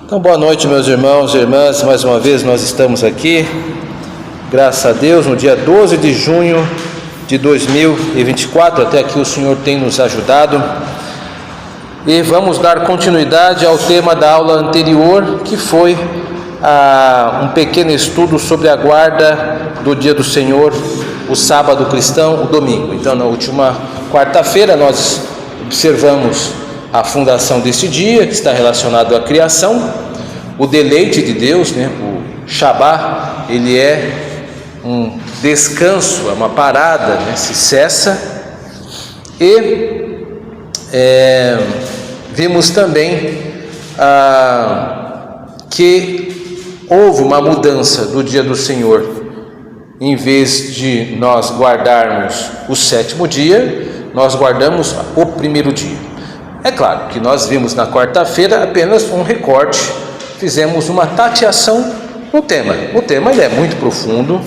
Então, boa noite, meus irmãos e irmãs. Mais uma vez nós estamos aqui, graças a Deus, no dia 12 de junho de 2024. Até aqui o Senhor tem nos ajudado. E vamos dar continuidade ao tema da aula anterior, que foi um pequeno estudo sobre a guarda do dia do Senhor, o sábado cristão, o domingo. Então, na última quarta-feira nós observamos a fundação deste dia, que está relacionado à criação, o deleite de Deus, o Shabá, ele é um descanso, é uma parada, se cessa. E vimos também que houve uma mudança do dia do Senhor. Em vez de nós guardarmos o sétimo dia, nós guardamos o primeiro dia. É claro que nós vimos na quarta-feira apenas um recorte, fizemos uma tateação no tema. O tema ele é muito profundo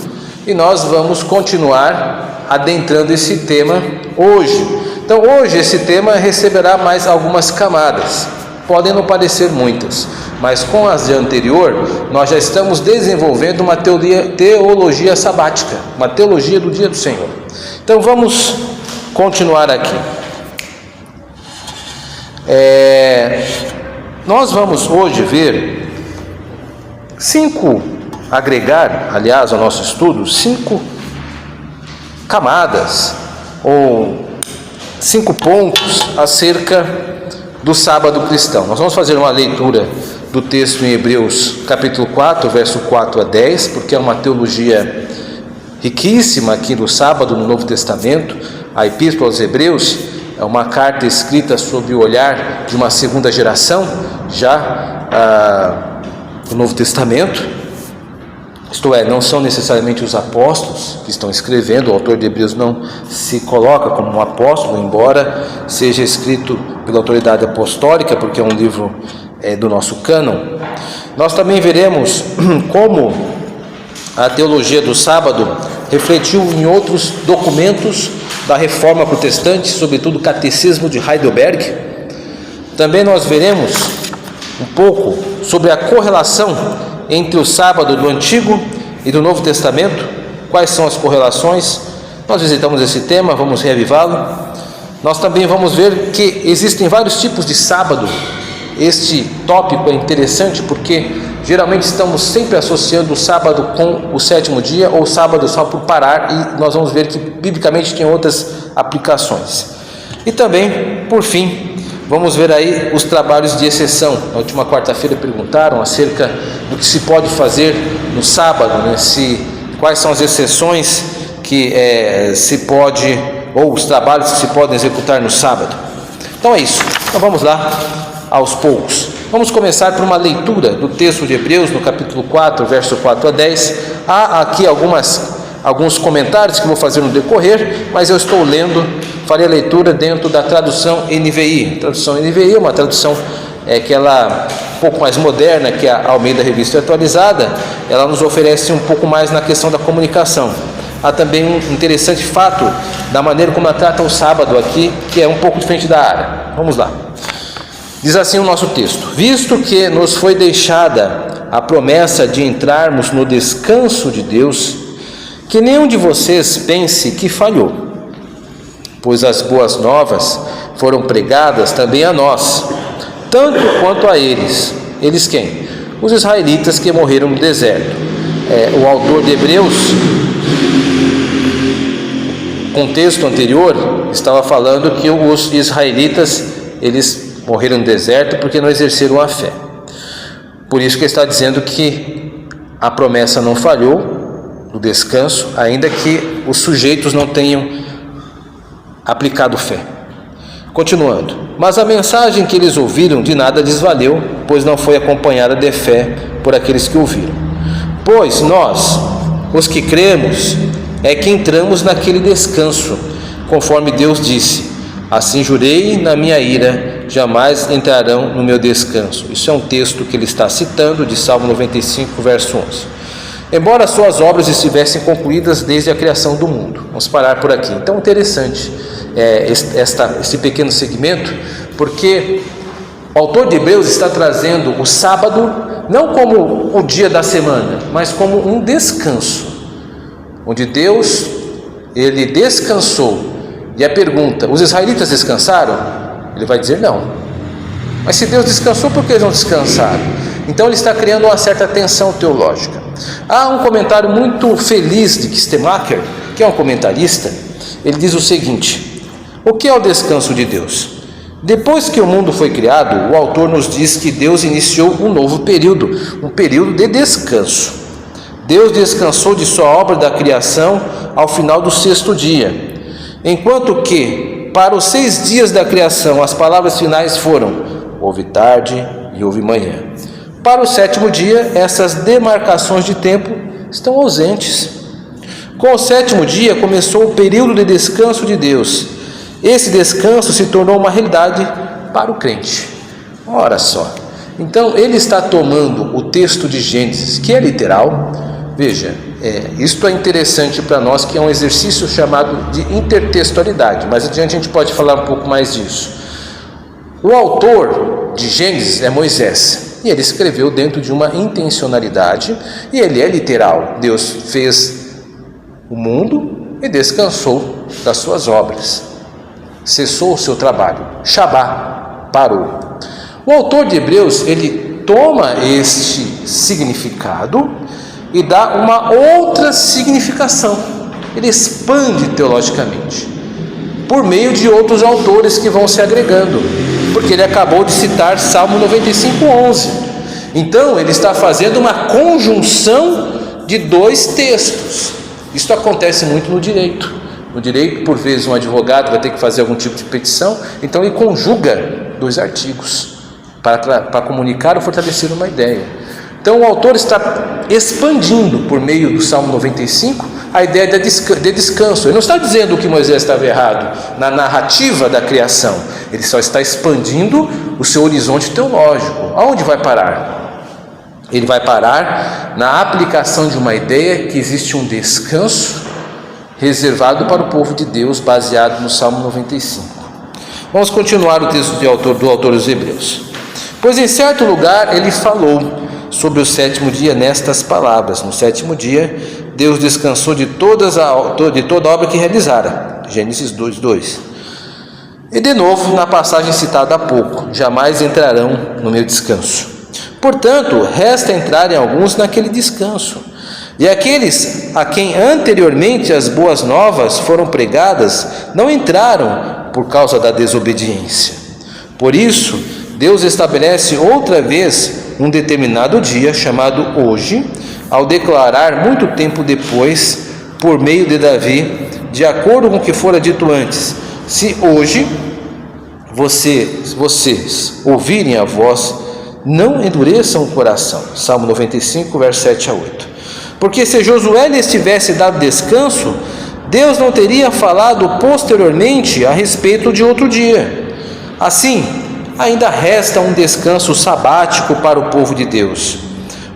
e nós vamos continuar adentrando esse tema hoje. Então hoje esse tema receberá mais algumas camadas, podem não parecer muitas, mas com as de anterior nós já estamos desenvolvendo uma teologia sabática, uma teologia do dia do Senhor. Então vamos continuar aqui. Nós vamos hoje ver agregar, aliás, ao nosso estudo, 5 camadas ou 5 pontos acerca do sábado cristão. Nós vamos fazer uma leitura do texto em Hebreus capítulo 4, verso 4 a 10, porque é uma teologia riquíssima aqui do sábado no Novo Testamento. A Epístola aos Hebreus é uma carta escrita sob o olhar de uma segunda geração, já do Novo Testamento. Isto é, não são necessariamente os apóstolos que estão escrevendo, o autor de Hebreus não se coloca como um apóstolo, embora seja escrito pela autoridade apostólica, porque é um livro do nosso cânon. Nós também veremos como a teologia do sábado refletiu em outros documentos da Reforma Protestante, sobretudo o Catecismo de Heidelberg. Também nós veremos um pouco sobre a correlação entre o sábado do Antigo e do Novo Testamento. Quais são as correlações? Nós visitamos esse tema, vamos reavivá-lo. Nós também vamos ver que existem vários tipos de sábado. Este tópico é interessante porque geralmente estamos sempre associando o sábado com o sétimo dia ou o sábado só por parar, e nós vamos ver que biblicamente tem outras aplicações. E também, por fim, vamos ver aí os trabalhos de exceção. Na última quarta-feira perguntaram acerca do que se pode fazer no sábado, quais são as exceções que se pode, ou os trabalhos que se podem executar no sábado. Então é isso, então vamos lá aos poucos. Vamos começar por uma leitura do texto de Hebreus, no capítulo 4, verso 4 a 10. Há aqui alguns comentários que vou fazer no decorrer, mas eu estou farei a leitura dentro da tradução NVI. A tradução NVI é uma tradução que ela um pouco mais moderna que a Almeida Revista Atualizada. Ela nos oferece um pouco mais na questão da comunicação. Há também um interessante fato da maneira como ela trata o sábado aqui, que é um pouco diferente da área. Vamos lá. Diz assim o nosso texto: visto que nos foi deixada a promessa de entrarmos no descanso de Deus, que nenhum de vocês pense que falhou, pois as boas novas foram pregadas também a nós, tanto quanto a eles. Eles quem? Os israelitas que morreram no deserto. O autor de Hebreus, contexto anterior, estava falando que os israelitas, eles morreram no deserto porque não exerceram a fé. Por isso que ele está dizendo que a promessa não falhou do descanso, ainda que os sujeitos não tenham aplicado fé. Continuando: mas a mensagem que eles ouviram de nada lhes valeu, pois não foi acompanhada de fé por aqueles que ouviram. Pois nós, os que cremos, é que entramos naquele descanso, conforme Deus disse: assim jurei na minha ira, jamais entrarão no meu descanso. Isso é um texto que ele está citando de Salmo 95, verso 11. Embora suas obras estivessem concluídas desde a criação do mundo. Vamos parar por aqui. Então, interessante esse pequeno segmento, porque O autor de Hebreus está trazendo o sábado não como o dia da semana, mas como um descanso, onde Deus, ele descansou. E a pergunta: os israelitas descansaram? Ele vai dizer não. Mas se Deus descansou, por que eles não descansaram? Então ele está criando uma certa tensão teológica. Há um comentário muito feliz de Kistemaker, que é um comentarista. Ele diz o seguinte: o que é o descanso de Deus? Depois que o mundo foi criado, o autor nos diz que Deus iniciou um novo período, um período de descanso. Deus descansou de sua obra da criação ao final do 6º dia, enquanto que para os 6 dias da criação as palavras finais foram: houve tarde e houve manhã. Para o 7º dia, essas demarcações de tempo estão ausentes. Com o 7º dia começou o período de descanso de Deus. Esse descanso se tornou uma realidade para o crente. Ora só, então ele está tomando o texto de Gênesis, que é literal. Veja, isto é interessante para nós, que é um exercício chamado de intertextualidade. Mais adiante a gente pode falar um pouco mais disso. O autor de Gênesis é Moisés, e ele escreveu dentro de uma intencionalidade, e ele é literal. Deus fez o mundo e descansou das suas obras. Cessou o seu trabalho, Shabá, parou. O autor de Hebreus, ele toma este significado e dá uma outra significação. Ele expande teologicamente, por meio de outros autores que vão se agregando, porque ele acabou de citar Salmo 95:11. Então ele está fazendo uma conjunção de 2 textos. Isso acontece muito no direito. No direito, por vezes, um advogado vai ter que fazer algum tipo de petição, então ele conjuga 2 artigos para comunicar ou fortalecer uma ideia. Então o autor está expandindo, por meio do Salmo 95, a ideia de descanso. Ele não está dizendo que Moisés estava errado na narrativa da criação, ele só está expandindo o seu horizonte teológico. Aonde vai parar? Ele vai parar na aplicação de uma ideia que existe um descanso reservado para o povo de Deus, baseado no Salmo 95. Vamos continuar o texto do autor dos Hebreus. Pois em certo lugar ele falou sobre o 7º dia nestas palavras: no 7º dia Deus descansou de toda a obra que realizara. Gênesis 2:2. E de novo, na passagem citada há pouco: jamais entrarão no meu descanso. Portanto, resta entrarem alguns naquele descanso. E aqueles a quem anteriormente as boas novas foram pregadas não entraram por causa da desobediência. Por isso, Deus estabelece outra vez um determinado dia, chamado hoje, ao declarar muito tempo depois, por meio de Davi, de acordo com o que fora dito antes: se hoje vocês ouvirem a voz, não endureçam o coração. Salmo 95, versos 7 a 8. Porque se Josué lhes tivesse dado descanso, Deus não teria falado posteriormente a respeito de outro dia. Assim, ainda resta um descanso sabático para o povo de Deus,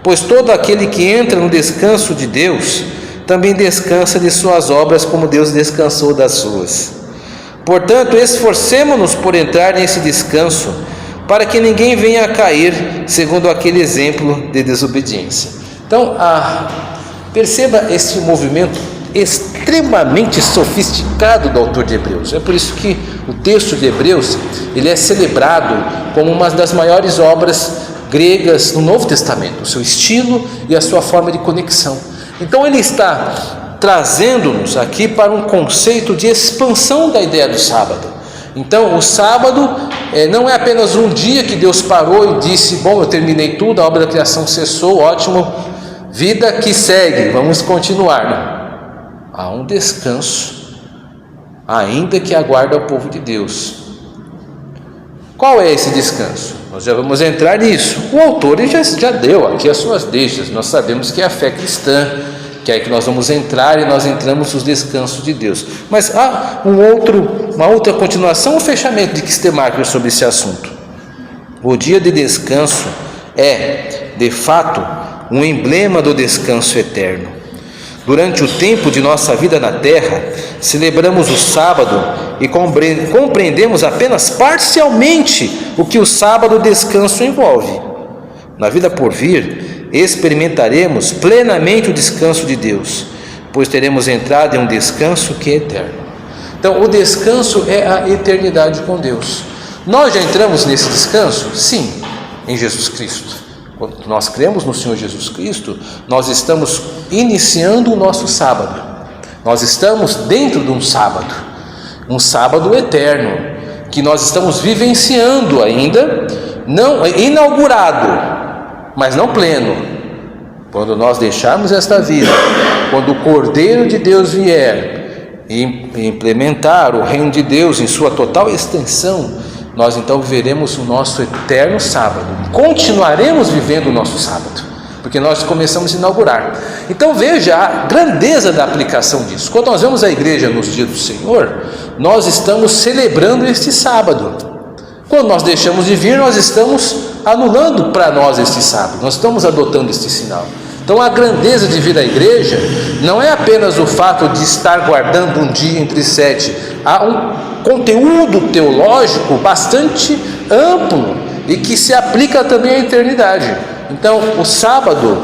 pois todo aquele que entra no descanso de Deus também descansa de suas obras, como Deus descansou das suas. Portanto, esforcemo-nos por entrar nesse descanso, para que ninguém venha a cair segundo aquele exemplo de desobediência. Então, perceba esse movimento extremamente sofisticado do autor de Hebreus. É por isso que o texto de Hebreus ele é celebrado como uma das maiores obras gregas no Novo Testamento, o seu estilo e a sua forma de conexão. Então ele está trazendo-nos aqui para um conceito de expansão da ideia do sábado. Então o sábado não é apenas um dia que Deus parou e disse: bom, eu terminei tudo, a obra da criação cessou, ótimo, vida que segue, vamos continuar. Não. Há um descanso, ainda que aguarda o povo de Deus. Qual é esse descanso? Nós já vamos entrar nisso. O autor já deu aqui as suas deixas. Nós sabemos que é a fé cristã, que é aí que nós vamos entrar, e nós entramos nos descansos de Deus. Mas há uma outra continuação, um fechamento de Kistemaker sobre esse assunto. O dia de descanso é, de fato, um emblema do descanso eterno. Durante o tempo de nossa vida na terra, celebramos o sábado e compreendemos apenas parcialmente o que o sábado descanso envolve. Na vida por vir, experimentaremos plenamente o descanso de Deus, pois teremos entrado em um descanso que é eterno. Então, o descanso é a eternidade com Deus. Nós já entramos nesse descanso? Sim, em Jesus Cristo. Quando nós cremos no Senhor Jesus Cristo, nós estamos iniciando o nosso sábado. Nós estamos dentro de um sábado eterno, que nós estamos vivenciando ainda, não inaugurado, mas não pleno. Quando nós deixarmos esta vida, quando o Cordeiro de Deus vier e implementar o reino de Deus em sua total extensão, nós então viveremos o nosso eterno sábado, continuaremos vivendo o nosso sábado, porque nós começamos a inaugurar. Então veja a grandeza da aplicação disso. Quando nós vamos à igreja nos dias do Senhor, nós estamos celebrando este sábado. Quando nós deixamos de vir, nós estamos anulando para nós este sábado, nós estamos adotando este sinal. Então a grandeza de vir à igreja não é apenas o fato de estar guardando um dia entre 7, há um conteúdo teológico bastante amplo e que se aplica também à eternidade. Então o sábado,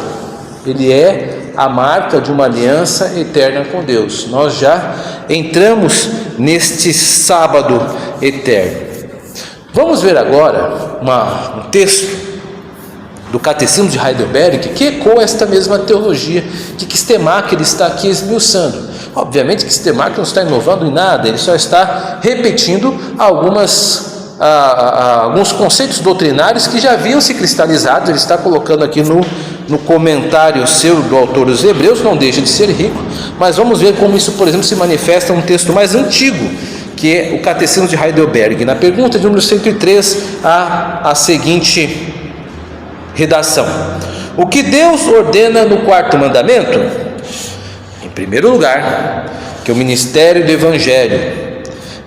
ele é a marca de uma aliança eterna com Deus. Nós já entramos neste sábado eterno. Vamos ver agora um texto do Catecismo de Heidelberg, que ecoa esta mesma teologia que Stemacher está aqui esmiuçando. Obviamente que Stemacher não está inovando em nada, ele só está repetindo alguns conceitos doutrinários que já haviam se cristalizado. Ele está colocando aqui no comentário seu do autor dos Hebreus, não deixa de ser rico, mas vamos ver como isso, por exemplo, se manifesta num texto mais antigo, que é o Catecismo de Heidelberg. Na pergunta de número 103, há a seguinte redação: o que Deus ordena no quarto mandamento? Em primeiro lugar, que o ministério do Evangelho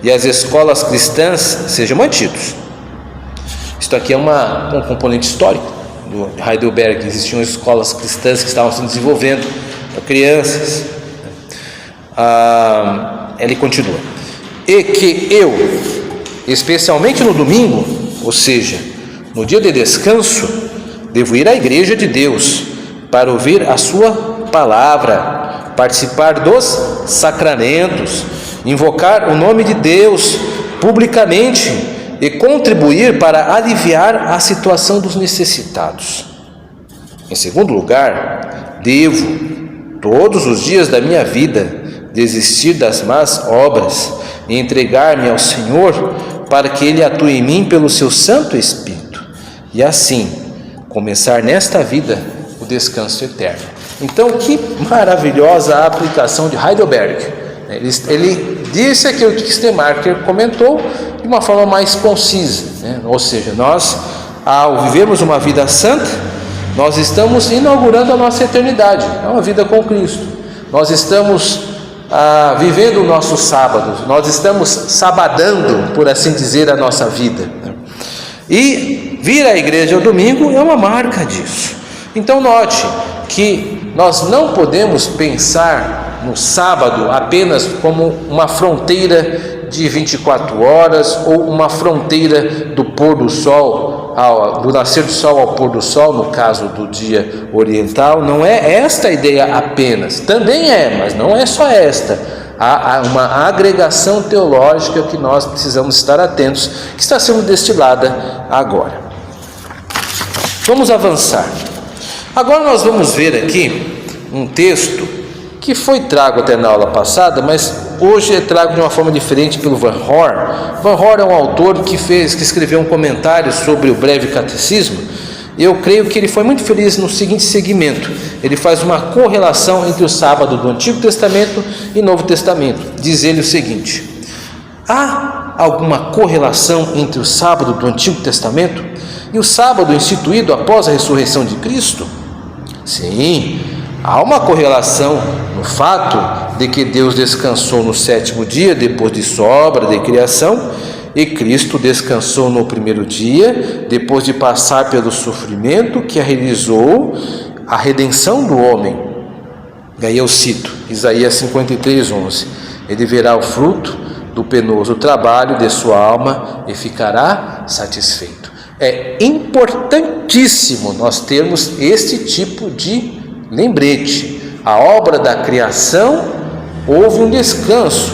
e as escolas cristãs sejam mantidos. Isto aqui é um componente histórico do Heidelberg. Existiam escolas cristãs que estavam se desenvolvendo para crianças. Ele continua: e que eu, especialmente no domingo, ou seja, no dia de descanso, devo ir à igreja de Deus para ouvir a sua palavra, participar dos sacramentos, invocar o nome de Deus publicamente e contribuir para aliviar a situação dos necessitados. Em segundo lugar, devo, todos os dias da minha vida, desistir das más obras e entregar-me ao Senhor para que Ele atue em mim pelo seu Santo Espírito, e assim começar nesta vida o descanso eterno. Então, que maravilhosa a aplicação de Heidelberg. Ele disse aquilo que Stemacher comentou de uma forma mais concisa, ou seja, nós, ao vivermos uma vida santa, nós estamos inaugurando a nossa eternidade, é uma vida com Cristo. Nós estamos vivendo o nosso sábado, nós estamos sabadando, por assim dizer, a nossa vida. E vir à igreja ao domingo é uma marca disso. Então note que nós não podemos pensar no sábado apenas como uma fronteira de 24 horas ou uma fronteira do pôr do sol, do nascer do sol ao pôr do sol, no caso do dia oriental. Não é esta a ideia apenas, também é, mas não é só esta. Há uma agregação teológica que nós precisamos estar atentos, que está sendo destilada agora. Vamos avançar. Agora nós vamos ver aqui um texto que foi trago até na aula passada, mas hoje é trago de uma forma diferente pelo Van Horn. Van Horn é um autor que escreveu um comentário sobre o breve catecismo. Eu creio que ele foi muito feliz no seguinte segmento: ele faz uma correlação entre o sábado do Antigo Testamento e Novo Testamento. Diz ele o seguinte: há alguma correlação entre o sábado do Antigo Testamento e o sábado instituído após a ressurreição de Cristo? Sim, há uma correlação no fato de que Deus descansou no sétimo dia depois de sua obra de criação, e Cristo descansou no primeiro dia depois de passar pelo sofrimento que realizou a redenção do homem. E aí eu cito Isaías 53:11: ele verá o fruto do penoso trabalho de sua alma e ficará satisfeito. É importantíssimo nós termos este tipo de lembrete. A obra da criação houve um descanso,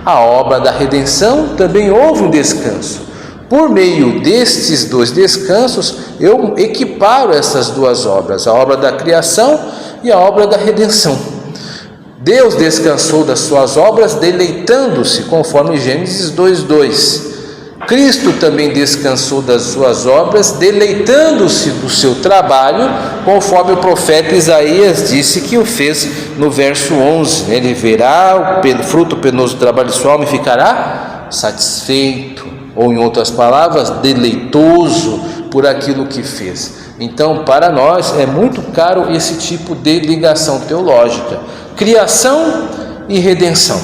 a obra da redenção também houve um descanso. Por meio destes dois descansos, eu equiparo essas duas obras, a obra da criação e a obra da redenção. Deus descansou das suas obras, deleitando-se, conforme Gênesis 2:2. Cristo também descansou das suas obras, deleitando-se do seu trabalho, conforme o profeta Isaías disse que o fez no verso 11. Ele verá o fruto penoso do trabalho de sua alma e ficará satisfeito, ou em outras palavras, deleitoso por aquilo que fez. Então, para nós é muito caro esse tipo de ligação teológica. Criação e redenção,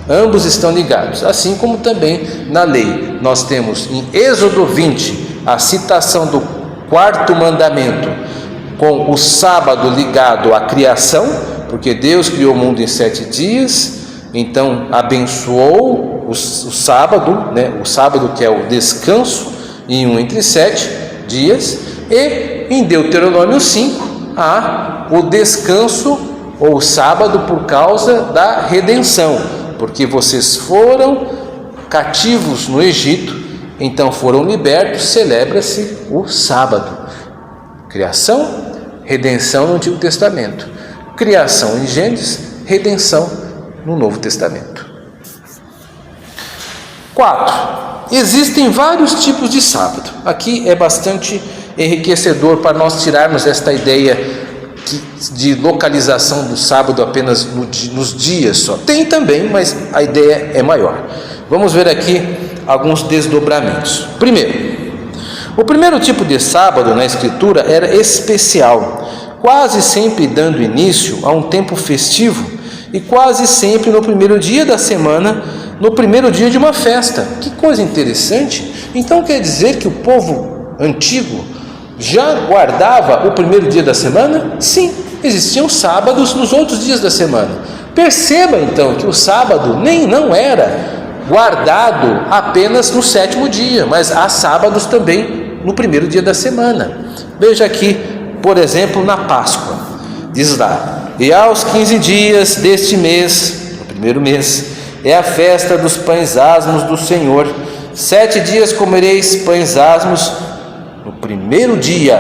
ambos estão ligados, assim como também na lei. Nós temos em Êxodo 20 a citação do 4º mandamento, com o sábado ligado à criação, porque Deus criou o mundo em 7 dias, então abençoou o sábado, o sábado que é o descanso, em um entre 7 dias, e em Deuteronômio 5 há o descanso ou sábado por causa da redenção, porque vocês foram cativos no Egito, então foram libertos, celebra-se o sábado. Criação, redenção no Antigo Testamento, criação em Gênesis, redenção no Novo Testamento. 4. Existem vários tipos de sábado. Aqui é bastante enriquecedor para nós tirarmos esta ideia de localização do sábado apenas nos dias só. Tem também, mas a ideia é maior. Vamos ver aqui alguns desdobramentos. O primeiro tipo de sábado na Escritura era especial, quase sempre dando início a um tempo festivo e quase sempre no primeiro dia da semana, no primeiro dia de uma festa. Que coisa interessante! Então quer dizer que o povo antigo já guardava o primeiro dia da semana? Sim, existiam sábados nos outros dias da semana. Perceba então que o sábado não era guardado apenas no 7º dia, mas há sábados também no primeiro dia da semana. Veja aqui, por exemplo, na Páscoa, diz lá: e aos 15 dias deste mês, no primeiro mês, é a festa dos pães asmos do Senhor. 7 dias comereis pães asmos, no primeiro dia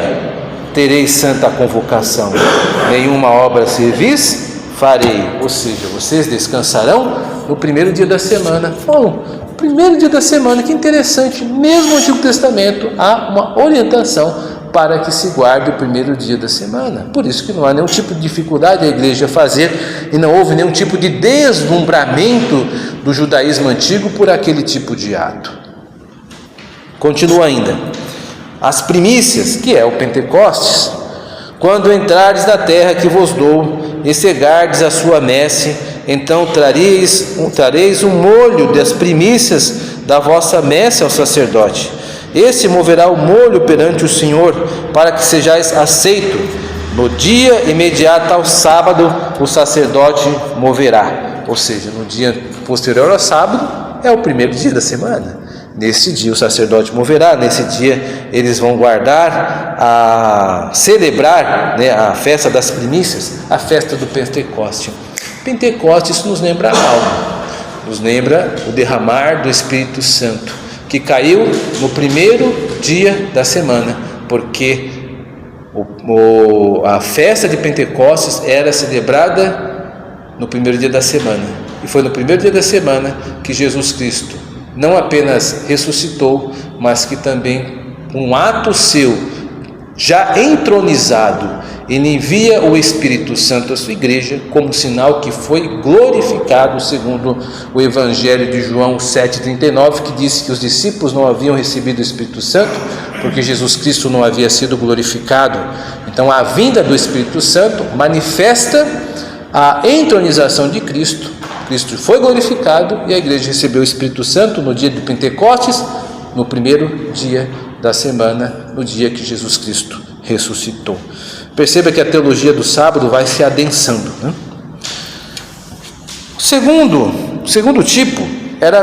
tereis santa convocação, nenhuma obra servis farei. Ou seja, vocês descansarão no primeiro dia da semana. Bom, primeiro dia da semana, que interessante, mesmo no Antigo Testamento há uma orientação para que se guarde o primeiro dia da semana. Por isso que não há nenhum tipo de dificuldade a igreja fazer, e não houve nenhum tipo de deslumbramento do judaísmo antigo por aquele tipo de ato. Continua ainda: as primícias, que é o Pentecostes, quando entrares na terra que vos dou e cegardes a sua messe, então trareis um molho das primícias da vossa messe ao sacerdote. Esse moverá o molho perante o Senhor, para que sejais aceito. No dia imediato ao sábado, o sacerdote moverá. Ou seja, no dia posterior ao sábado, é o primeiro dia da semana. Nesse dia o sacerdote moverá, nesse dia eles vão celebrar a festa das primícias, a festa do Pentecostes. Pentecostes nos lembra algo, nos lembra o derramar do Espírito Santo, que caiu no primeiro dia da semana, porque a festa de Pentecostes era celebrada no primeiro dia da semana, e foi no primeiro dia da semana que Jesus Cristo não apenas ressuscitou, mas que também, um ato seu, já entronizado, ele envia o Espírito Santo à sua igreja, como sinal que foi glorificado, segundo o Evangelho de João 7,39, que diz que os discípulos não haviam recebido o Espírito Santo, porque Jesus Cristo não havia sido glorificado. Então a vinda do Espírito Santo manifesta a entronização de Cristo. Cristo foi glorificado e a igreja recebeu o Espírito Santo no dia de Pentecostes, no primeiro dia da semana, no dia que Jesus Cristo ressuscitou. Perceba que a teologia do sábado vai se adensando, Segundo tipo era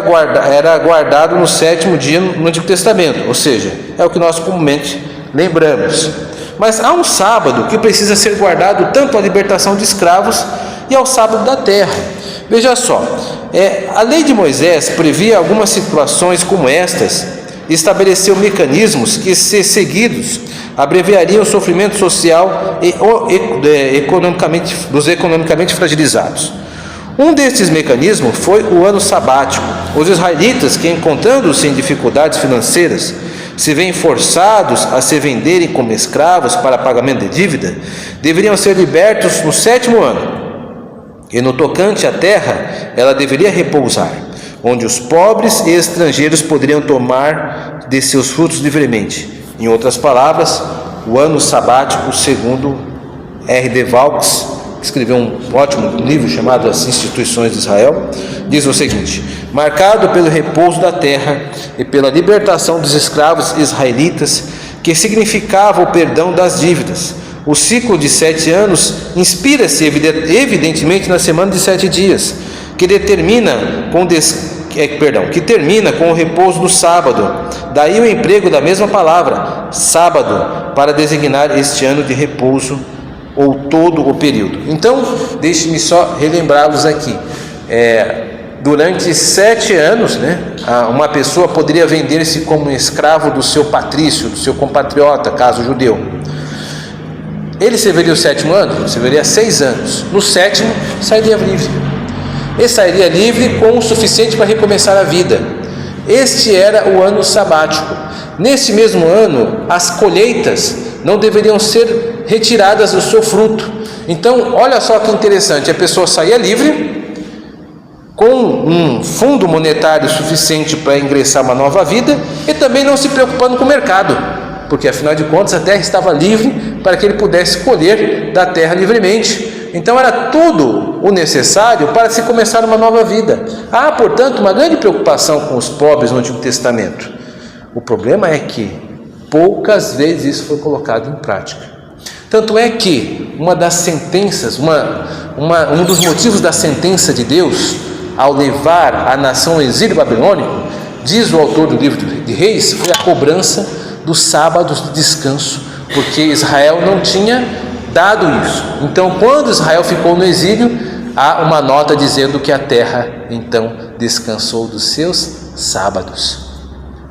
guardado no sétimo dia no Antigo Testamento, ou seja, é o que nós comumente lembramos. Mas há um sábado que precisa ser guardado tanto à libertação de escravos e ao sábado da terra. Veja só, a lei de Moisés previa algumas situações como estas e estabeleceu mecanismos que, se seguidos, abreviariam o sofrimento social dos economicamente fragilizados. Um destes mecanismos foi o ano sabático. Os israelitas, que encontrando-se em dificuldades financeiras, se veem forçados a se venderem como escravos para pagamento de dívida, deveriam ser libertos no sétimo ano. E no tocante à terra, ela deveria repousar, onde os pobres e estrangeiros poderiam tomar de seus frutos livremente. Em outras palavras, o ano sabático, segundo R.D. Vaux, que escreveu um ótimo livro chamado As Instituições de Israel, diz o seguinte: marcado pelo repouso da terra e pela libertação dos escravos israelitas, que significava o perdão das dívidas, o ciclo de 7 anos inspira-se evidentemente na semana de 7 dias, que termina com o repouso do sábado. Daí o emprego da mesma palavra, sábado, para designar este ano de repouso ou todo o período. Então, deixe-me só relembrá-los aqui. Durante 7 anos, uma pessoa poderia vender-se como um escravo do seu patrício, do seu compatriota, caso judeu. Ele serviria o 7º ano? Serviria 6 anos. No 7º, sairia livre. Ele sairia livre com o suficiente para recomeçar a vida. Este era o ano sabático. Neste mesmo ano, as colheitas não deveriam ser retiradas do seu fruto. Então, olha só que interessante, a pessoa saía livre, com um fundo monetário suficiente para ingressar uma nova vida, e também não se preocupando com o mercado, porque afinal de contas a terra estava livre para que ele pudesse colher da terra livremente. Então era tudo o necessário para se começar uma nova vida. Há, portanto, uma grande preocupação com os pobres no Antigo Testamento. O problema é que poucas vezes isso foi colocado em prática. Tanto é que uma das sentenças, um dos motivos da sentença de Deus ao levar a nação ao exílio babilônico, diz o autor do livro de Reis, foi a cobrança dos sábados de descanso, porque Israel não tinha dado isso. Então, quando Israel ficou no exílio, há uma nota dizendo que a terra então descansou dos seus sábados.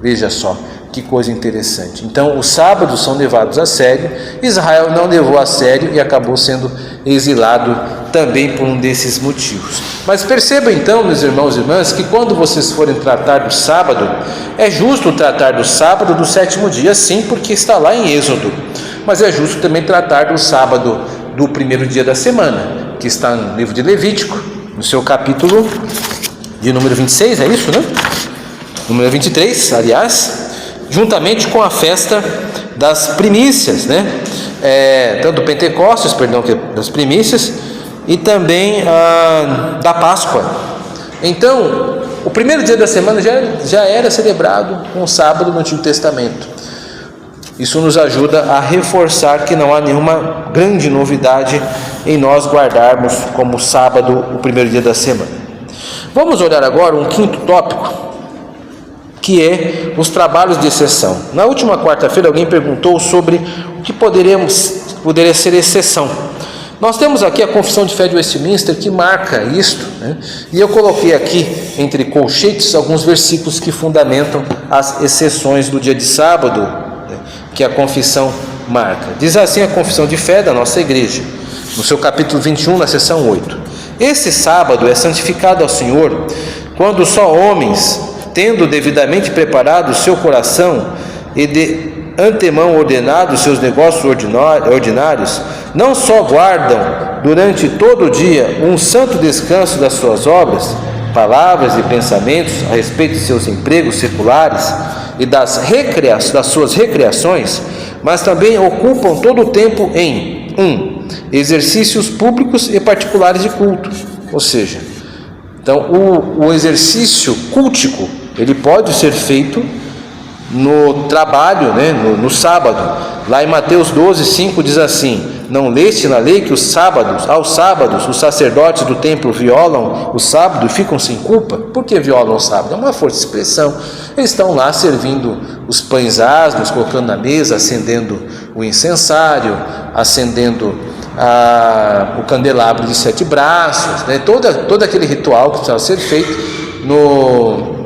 Veja só que coisa interessante. Então, os sábados são levados a sério. Israel não levou a sério e acabou sendo exilado também por um desses motivos. Mas perceba então, meus irmãos e irmãs, que quando vocês forem tratar do sábado, é justo tratar do sábado do 7º dia, sim, porque está lá em Êxodo. Mas é justo também tratar do sábado do 1º dia da semana, que está no livro de Levítico, no seu capítulo de número 26, é isso, né? Número 23, aliás, juntamente com a festa das primícias, tanto do Pentecostes, das primícias, e também da Páscoa. Então, o 1º dia da semana já era celebrado com o sábado no Antigo Testamento. Isso nos ajuda a reforçar que não há nenhuma grande novidade em nós guardarmos como sábado o 1º dia da semana. Vamos olhar agora um 5º tópico, que é os trabalhos de exceção. Na última quarta-feira alguém perguntou sobre o que poderia ser exceção. Nós temos aqui a Confissão de Fé de Westminster que marca isto, e eu coloquei aqui entre colchetes alguns versículos que fundamentam as exceções do dia de sábado, que a confissão marca. Diz assim a Confissão de Fé da nossa igreja, no seu capítulo 21, na seção 8: esse sábado é santificado ao Senhor, quando só homens, tendo devidamente preparado o seu coração e de antemão ordenado os seus negócios ordinários, não só guardam durante todo o dia um santo descanso das suas obras, palavras e pensamentos a respeito de seus empregos seculares e das suas recreações, mas também ocupam todo o tempo em exercícios públicos e particulares de culto. Ou seja, então o exercício cultico ele pode ser feito no trabalho, no sábado, Lá em Mateus 12:5 diz assim: não leste na lei que aos sábados, os sacerdotes do templo violam o sábado e ficam sem culpa? Por que violam o sábado? É uma força de expressão. Eles estão lá servindo os pães asmos, colocando na mesa, acendendo o incensário, acendendo o candelabro de 7 braços, né? Todo aquele ritual que precisava ser feito no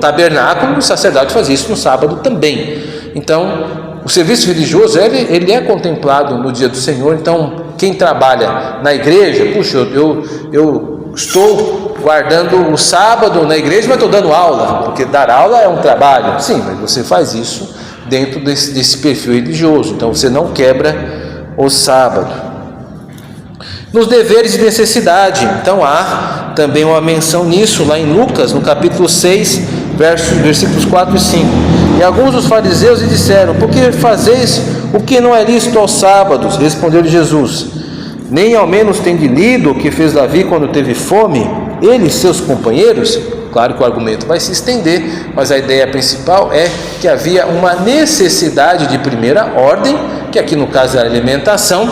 tabernáculo. O sacerdote fazia isso no sábado também. Então, o serviço religioso, ele é contemplado no dia do Senhor. Então, quem trabalha na igreja, puxa, eu estou guardando o sábado na igreja, mas estou dando aula, porque dar aula é um trabalho. Sim, mas você faz isso dentro desse perfil religioso. Então, você não quebra o sábado. Nos deveres de necessidade, então há também uma menção nisso, lá em Lucas, no capítulo 6, versículos 4 e 5. E alguns dos fariseus lhe disseram: por que fazeis o que não é lícito aos sábados? Respondeu-lhe Jesus: nem ao menos tende lido o que fez Davi quando teve fome, ele e seus companheiros? Claro que o argumento vai se estender, mas a ideia principal é que havia uma necessidade de primeira ordem, que aqui no caso é a alimentação.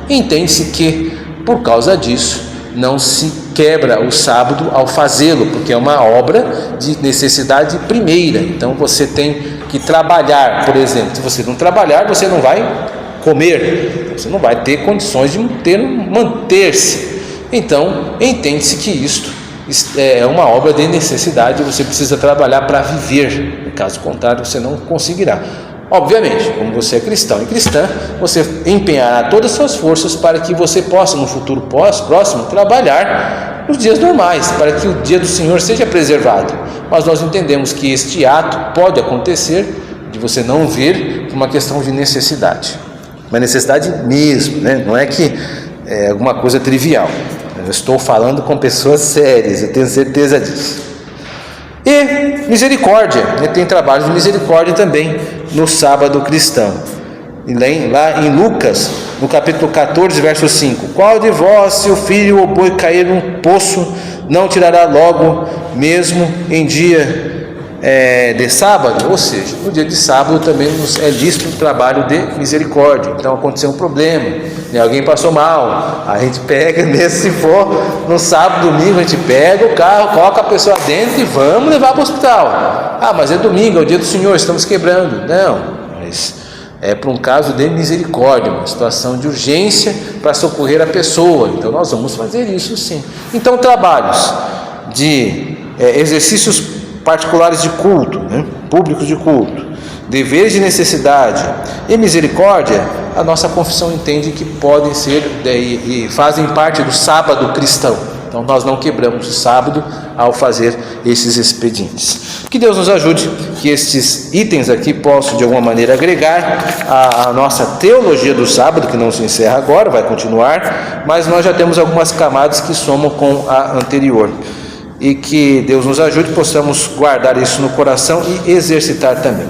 Entende-se que por causa disso não se quebra o sábado ao fazê-lo, porque é uma obra de necessidade primeira. Então você tem que trabalhar, por exemplo. Se você não trabalhar, você não vai comer, você não vai ter condições de manter-se. Então entende-se que isto é uma obra de necessidade, você precisa trabalhar para viver, caso contrário você não conseguirá. Obviamente, como você é cristão e cristã, você empenhará todas as suas forças para que você possa, no futuro próximo, trabalhar nos dias normais, para que o dia do Senhor seja preservado. Mas nós entendemos que este ato pode acontecer de você não vir por uma questão de necessidade, uma necessidade mesmo, né? Não é que é alguma coisa trivial. Eu estou falando com pessoas sérias, eu tenho certeza disso. E misericórdia, tem trabalho de misericórdia também no sábado cristão. E lá em Lucas, no capítulo 14, verso 5: qual de vós, se o filho ou boi cair num poço, não tirará logo, mesmo em dia de sábado? Ou seja, no dia de sábado também nos é lícito o trabalho de misericórdia. Então aconteceu um problema, alguém passou mal, a gente pega, mesmo se for no sábado, domingo, a gente pega o carro, coloca a pessoa dentro e vamos levar para o hospital. Mas é domingo, é o dia do Senhor, estamos quebrando. Não, mas é para um caso de misericórdia, uma situação de urgência para socorrer a pessoa. Então nós vamos fazer isso sim. Então trabalhos de exercícios particulares de culto, públicos de culto, deveres de necessidade e misericórdia, a nossa confissão entende que podem ser e fazem parte do sábado cristão. Então nós não quebramos o sábado ao fazer esses expedientes. Que Deus nos ajude, que estes itens aqui possam de alguma maneira agregar a nossa teologia do sábado, que não se encerra agora, vai continuar, mas nós já temos algumas camadas que somam com a anterior. E que Deus nos ajude, possamos guardar isso no coração e exercitar também.